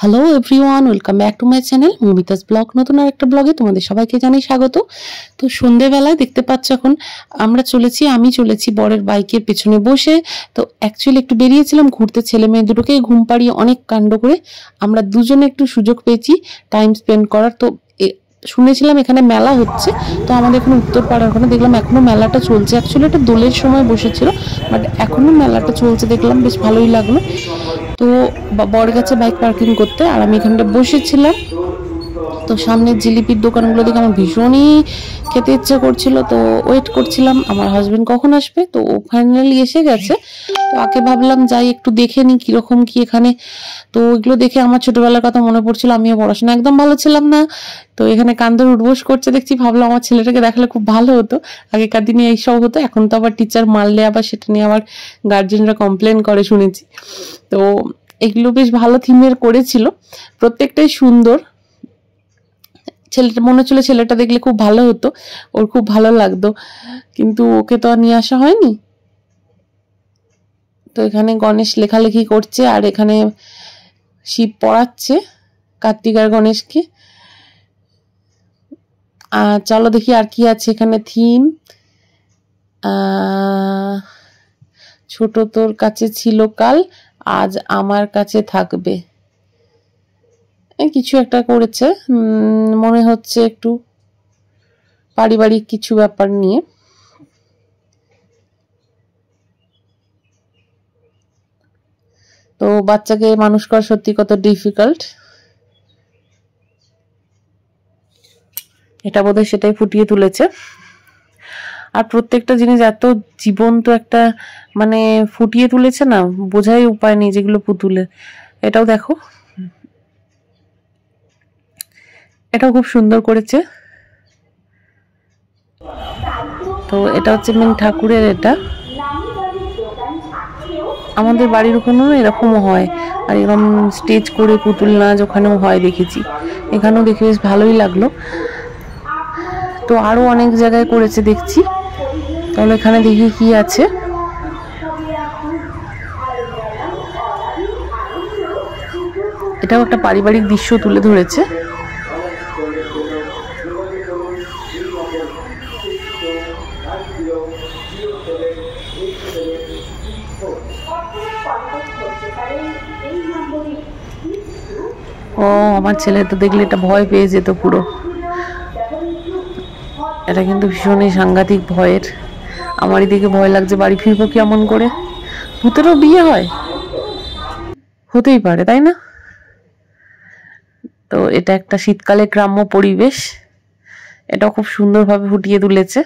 Hello everyone, welcome back to my channel Moumita's blog. নতুন আর একটা ব্লগে তোমাদের সবাইকে জানাই স্বাগত। তো সন্ধেবেলায় দেখতে পাচ্ছ এখন আমি চলেছি বরের বাইকের পেছনে বসে। তো অ্যাকচুয়ালি একটু বেরিয়েছিলাম ঘুরতে, ছেলে মেয়ে দুটোকেই ঘুম পাড়িয়ে অনেক কাণ্ড করে আমরা দুজনে একটু সুযোগ পেয়েছি টাইম স্পেন্ড করার। তো শুনেছিলাম এখানে মেলা হচ্ছে, তো আমাদের এখানে উত্তরপাড়ার ওখানে দেখলাম এখনো মেলাটা চলছে। অ্যাকচুয়ালি এটা দোলের সময় বসেছিল, বাট এখনো মেলাটা চলছে, দেখলাম বেশ ভালোই লাগলো। তো বর গেছে বাইক পার্কিং করতে, আর আমি এখানটা বসেছিলাম। তো সামনে জিলিপির দোকানগুলো দেখে আমার ভীষণই খেতে ইচ্ছা করছিল, তো ওয়েট করছিলাম আমার হাজবেন্ড কখন আসবে। তো ও ফাইনালি এসে গেছে। তো আগে ভাবলাম যাই একটু দেখে নি কিরকম কি এখানে। তো ওইগুলো দেখে আমার ছোটবেলার কথা মনে পড়ছিল, আমিও পড়াশোনা একদম ভালো ছিলাম না। তো এখানে কান্দর উঠবোস করছে দেখছি, ভাবলাম আমার ছেলেটাকে দেখালে খুব ভালো হতো। আগেকার দিনে এইসব হতো, এখন তো আবার টিচার মারলে আবার সেটা নিয়ে আবার গার্জেনরা কমপ্লেন করে শুনেছি। তো এগুলো বেশ ভালো থিমের করেছিল, প্রত্যেকটাই সুন্দর। ছেলেটা মনে হচ্ছিল ছেলেটা দেখলে খুব ভালো হতো, ওর খুব ভালো লাগতো, কিন্তু ওকে তো আর নিয়ে আসা হয়নি। তো এখানে গণেশ লেখালেখি করছে, আর এখানে শিব পড়াচ্ছে কার্তিক আর গণেশকে। চলো দেখি আর কি আছে এখানে থিম। ছোট তোর কাছে ছিল কাল, আজ আমার কাছে থাকবে, কিছু একটা করেছে, মনে হচ্ছে একটু পারিবারিক কিছু ব্যাপার নিয়ে। তো বাচ্চাকে মানুষ করা সত্যি কত ডিফিকাল্ট, এটা বোধহয় সেটাই ফুটিয়ে তুলেছে। আর প্রত্যেকটা জিনিস এত জীবন্ত একটা মানে ফুটিয়ে তুলেছে না, বোঝাই উপায় নেই যেগুলো পুতুলে। এটাও দেখো, এটাও খুব সুন্দর করেছে। তো এটা হচ্ছে মেন ঠাকুরের, এটা আমাদের বাড়ির ওখানেও এরকমও হয়, আর এরকম স্টেজ করে পুতুল নাচ ওখানেও হয় দেখেছি, এখানেও দেখে বেশ ভালোই লাগলো। তো আরো অনেক জায়গায় করেছে দেখছি, তাহলে এখানে দেখি কি আছে। এটাও একটা পারিবারিক দৃশ্য তুলে ধরেছে। ও আমার ছেলে তো দেখলে এটা ভয় পেয়ে যেত পুরো, এটা কিন্তু ভীষণই সাংঘাতিক ভয়ের। আমারই দিকে ভয় লাগছে, বাড়ি ফিরবো কেমন করে। ভূতেরও বিয়ে হয়, হতেই পারে তাই না। তো এটা একটা শীতকালে গ্রাম্য পরিবেশ, এটাও খুব সুন্দরভাবে ফুটিয়ে তুলেছে,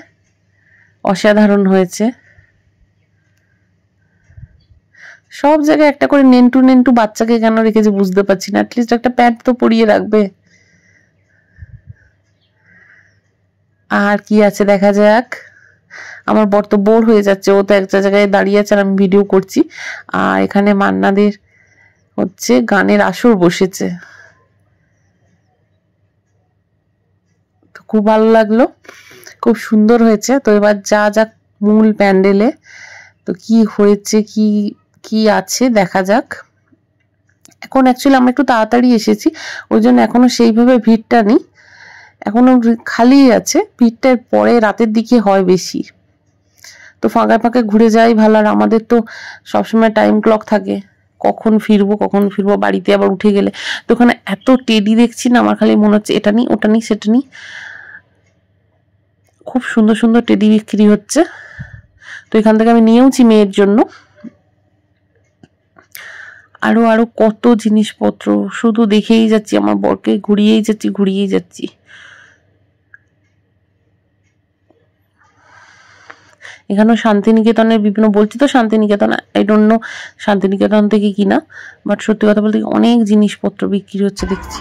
অসাধারণ হয়েছে। সব জায়গায় একটা করে নেন্টু বাচ্চাকে কেন রেখেছে বুঝতে পারছি না, অ্যাটলিস্ট একটা প্যান্ট তো পরিয়ে রাখবে। আর কি আছে দেখা যাক। আমার বর তো বোর হয়ে যাচ্ছে, ও তো একটা জায়গায় দাঁড়িয়ে আছে আর আমি ভিডিও করছি। আর এখানে মান্নাদের হচ্ছে গানের আসর বসেছে, তো খুব ভালো লাগলো, খুব সুন্দর হয়েছে। তো এবার যা যাক মূল প্যান্ডেলে, তো কি হয়েছে কি কি আছে দেখা যাক। এখন অ্যাকচুয়ালি আমরা একটু তাড়াতাড়ি এসেছি, ওই জন্য এখনো সেইভাবে ভিড়টা নেই, এখনো খালি আছে। ভিড়টার পরে রাতের দিকে হয় বেশি, তো ফাঁকা ফাঁকা ঘুরে যাই ভালো। আর আমাদের তো সবসময় টাইম ক্লক থাকে, কখন ফিরবো বাড়িতে আবার উঠে গেলে। তো ওখানে এত টেডি দেখছি না, আমার খালি মনে হচ্ছে এটা নিই ওটা নিই সেটা নিই। খুব সুন্দর সুন্দর টেডি বিক্রি হচ্ছে, তো এখান থেকে আমি নিয়েওছি মেয়ের জন্য। আরো আরো কত জিনিসপত্র, শুধু দেখেই যাচ্ছি, আমার বরকে ঘুরিয়েই যাচ্ছি। এখানেও শান্তিনিকেতনের বিভিন্ন, বলছি তো Santiniketan, I don't know Santiniketan থেকে কিনা, বাট সত্যি কথা বলতে অনেক জিনিসপত্র বিক্রি হচ্ছে দেখছি।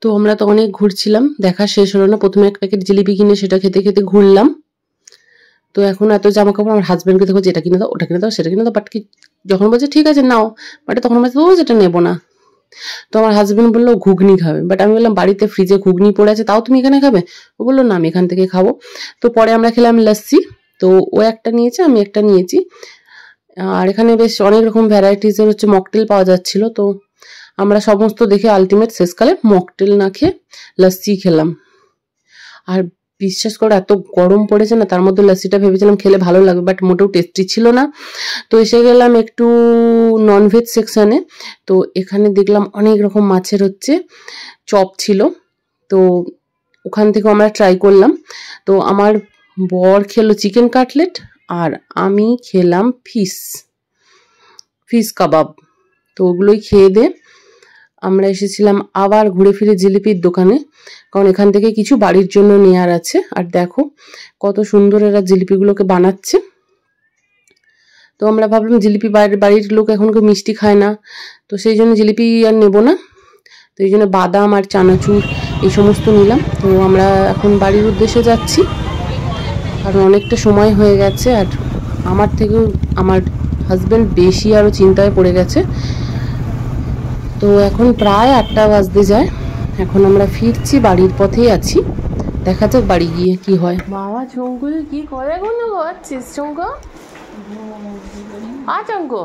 তো আমরা তো অনেক ঘুরছিলাম, দেখা শেষ হলো না। প্রথমে এক প্যাকেট জিলিপি কিনে সেটা খেতে খেতে ঘুরলাম। তো এখন এত জামা কাপড়, আমার হাজব্যান্ডকে দেখো যেটা কিনে দাও ওটা কিনে দাও সেটা কিনে দাও, বাট কি যখন বলছে ঠিক আছে নাও, বাট তখন বলছে ও যেটা নেবো না। তো আমার হাজবেন্ড বললো ঘুগনি খাবে, বাট আমি বললাম বাড়িতে ফ্রিজে ঘুগনি পড়ে আছে, তাও তুমি এখানে খাবে? ও বললো না আমি এখান থেকে খাবো। তো পরে আমরা খেলাম লস্যি, তো ও একটা নিয়েছে আমি একটা নিয়েছি। আর এখানে বেশ অনেক রকম ভ্যারাইটিসের হচ্ছে মকটেল পাওয়া যাচ্ছিল। তো আমরা সমস্ত দেখে আলটিমেট শেষকালে মকটেল না খেয়ে লস্যি খেলাম। আর বিশ্বাস করে এত গরম পড়েছে না, তার মধ্যে লস্যিটা ভেবেছিলাম খেলে ভালো লাগবে, বাট মোটেও টেস্টি ছিল না। তো এসে গেলাম একটু ননভেজ সেকশানে। তো এখানে দেখলাম অনেক রকম মাছের হচ্ছে চপ ছিল, তো ওখান থেকে আমরা ট্রাই করলাম। তো আমার বর খেলো চিকেন কাটলেট আর আমি খেলাম ফিশ কাবাব। তো ওগুলোই খেয়ে দিয়ে আমরা এসেছিলাম আবার ঘুরে ফিরে জিলিপির দোকানে, কারণ এখান থেকে কিছু বাড়ির জন্য নেওয়ার আছে। আর দেখো কত সুন্দর এরা জিলিপিগুলোকে বানাচ্ছে। তো আমরা ভাবলাম জিলিপি বাড়ির লোক এখন কেউ মিষ্টি খায় না, তো সেই জন্য জিলিপি আর নেব না। তো এই জন্য বাদাম আর চানাচুর এই সমস্ত নিলাম। তো আমরা এখন বাড়ির উদ্দেশ্যে যাচ্ছি, কারণ অনেকটা সময় হয়ে গেছে। আর আমার থেকেও আমার হাজব্যান্ড বেশি আরও চিন্তায় পড়ে গেছে। তো এখন প্রায় 8টা বাজতে যায়, এখন আমরা ফিরছি, বাড়ির পথেই আছি। দেখা যাক বাড়ি গিয়ে কি হয়। বাবা চঙ্কু কি করে কোনো করছিস চঙ্কু? চঙ্কু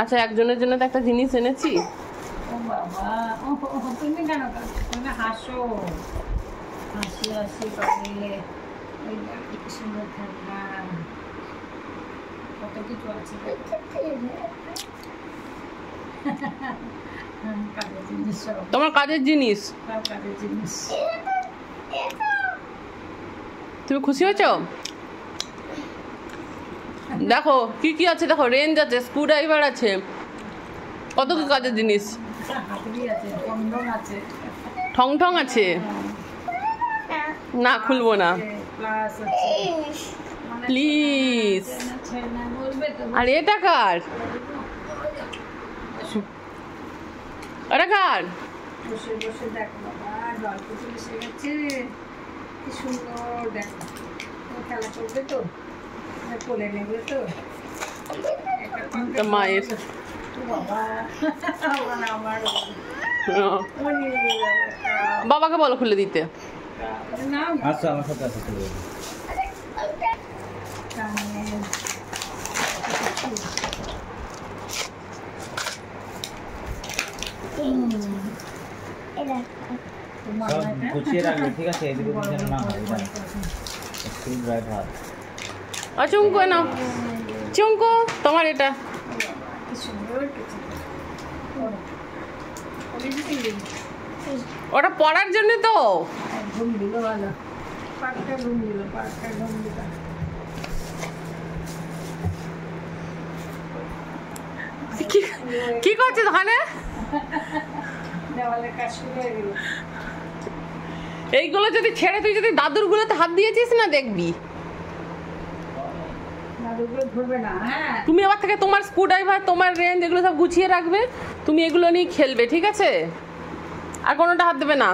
আচ্ছা, একজনের জন্য তো একটা জিনিস এনেছি। তুমি কেন তুমি হাসো, হাসি হাসি করে সুন্দর থাকলাম, কত কিছু আছে কাজের জিনিস, তোমার কাজের জিনিস, কাজের জিনিস। তুমি খুশি হয়েছো? দেখো কি কি আছে, দেখো রেঞ্জ আছে, স্ক্রুড্রাইভার আছে, কত কি কাজের জিনিস, ঠং ঠং আছে। না খুলবো না প্লিজ। আর এটা কার? এটা কার? বসে বসে দেখো বাবা, জল কুচি এসে গেছে, কি সুন্দর। দেখো খেলা করবে তো, কোলে নেবে তো মায়ের। বাবাকে বলো খুলে দিতে। আচ্ছা আমার সাথে আছে, খুলে দেবো। গুছিয়ে রাখবে, ঠিক আছে? এদিকে যেন না হয়। চুমকো না, চুমকো তোমার এটা। ওটা পড়ার জন্য তো। ঘুম দিল ভালো, পার্কটা ঘুম দিল, পার্কটা ঘুম দিল। কি করছিস ওখানে? দেওয়ালে কাজ শুরু হয়ে গেল। এইগুলো যদি ছেড়ে তুই যদি দাদুর গুলোতে হাত দিয়েছিস না, দেখবি দাদুগুলো ধরবে না। হ্যাঁ, তুমি আবার থেকে তোমার স্ক্রুড্রাইভার, তোমার রেঞ্জ এগুলো সব গুছিয়ে রাখবে, তুমি এগুলো নিয়ে খেলবে, ঠিক আছে? আর কোনোটা হাত দেবে না।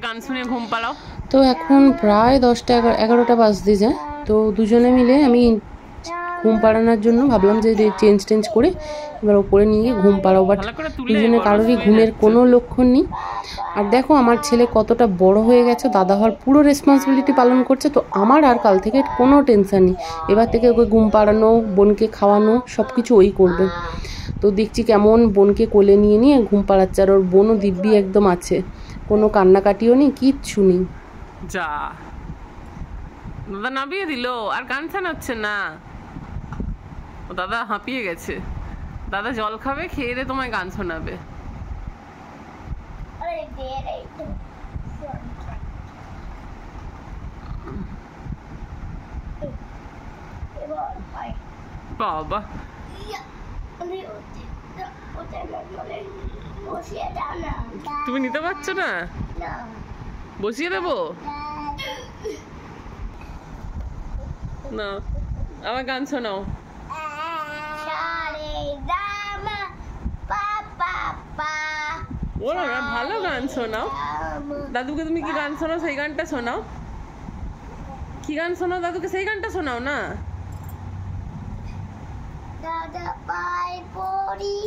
গান শুনে ঘুম পাড়াও। তো এখন প্রায় 10টা 11টা বাজতে যায়। তো দুজনে মিলে আমি ঘুম পাড়ানোর জন্য ভাবলাম যে চেঞ্জ করে এবার ওপরে নিয়ে গিয়ে ঘুম পাড়াও, বাট দুজনে কারোরই ঘুমের কোনো লক্ষণ নেই। আর দেখো আমার ছেলে কতটা বড় হয়ে গেছে, দাদা হওয়ার পুরো রেসপন্সিবিলিটি পালন করছে। তো আমার আর কাল থেকে কোনো টেনশন নেই, এবার থেকে ওকে ঘুম পাড়ানো, বোনকে খাওয়ানো সব কিছু ওই করবে। তো দেখছি কেমন বোনকে কোলে নিয়ে নিয়ে ঘুম পাড়াচ্ছে, আর ওর বোনও দিব্যি একদম আছে, কোনো কান্নাকাটিও নেই, কিচ্ছু নেই। যা দাদা নামিয়ে দিল, আর গান শোনাচ্ছে না, দাদা হাঁপিয়ে গেছে। দাদা জল খাবে, খেয়ে দিয়ে তোমায় গান শোনাবে। বাবা তুমি নিতে পারছো না? বসিয়ে দেবো না, আমার গান শোনাও। ওরা ভালো গান শোনাও। দাদুকে তুমি কি গান শোনাও, সেই গানটা শোনাও। কি গান শোনাও দাদুকে, সেই গানটা শোনাও না। দাদা পাই পড়ি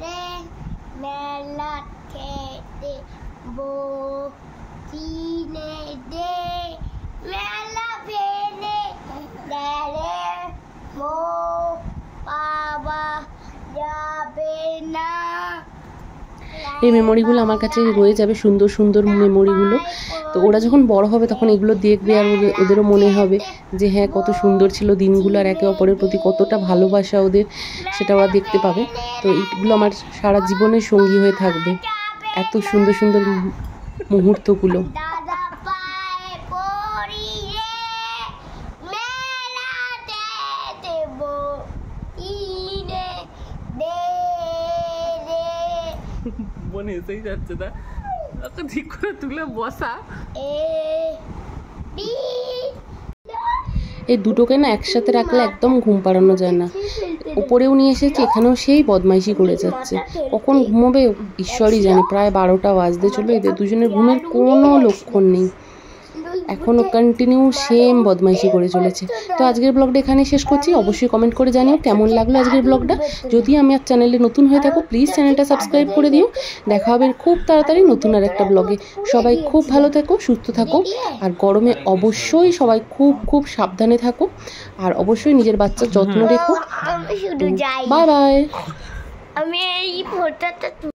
রে মেলা খেতে বই। এই মেমোরিগুলো আমার কাছে রয়ে যাবে, সুন্দর সুন্দর মেমোরিগুলো। তো ওরা যখন বড় হবে তখন এগুলো দেখবে আর ওদেরও মনে হবে যে হ্যাঁ কত সুন্দর ছিল দিনগুলো আর একে অপরের প্রতি কতটা ভালোবাসা ওদের, সেটা ওরা দেখতে পাবে। তো এইগুলো আমার সারা জীবনের সঙ্গী হয়ে থাকবে, এত সুন্দর সুন্দর মুহূর্তগুলো। দাদা পায়ে পড়ি রে মেলাতে দেব ইনে দে রে মনে এসেই যাচ্ছে না, ওকে ঠিক করে তুলে বসা। এ বি এই দুটোকে না একসাথে রাখলে একদম ঘুম পাড়ানো যায় না। উপরেও নিয়ে এসেছে, এখানেও সেই বদমাইশি করে যাচ্ছে। কখন ঘুমোবে ঈশ্বরই জানে, প্রায় 12টা বাজতে চলো, এদের দুজনের ঘুমের কোনো লক্ষণ নেই, এখনও কন্টিনিউ সেম বদমাইশি করে চলেছে। তো আজকের ব্লগটা এখানে শেষ করছি। অবশ্যই কমেন্ট করে জানিও কেমন লাগলো আজকের ব্লগটা। যদি আমার চ্যানেলে নতুন হয়ে থাকো প্লিজ চ্যানেলটা সাবস্ক্রাইব করে দিও। দেখা হবে খুব তাড়াতাড়ি নতুন আর একটা ব্লগে। সবাই খুব ভালো থাকো, সুস্থ থাকো, আর গরমে অবশ্যই সবাই খুব খুব সাবধানে থাকো, আর অবশ্যই নিজের বাচ্চার যত্ন রেখো। আমি শুধু যাই, বাই বাই। আমি এই ফটোটা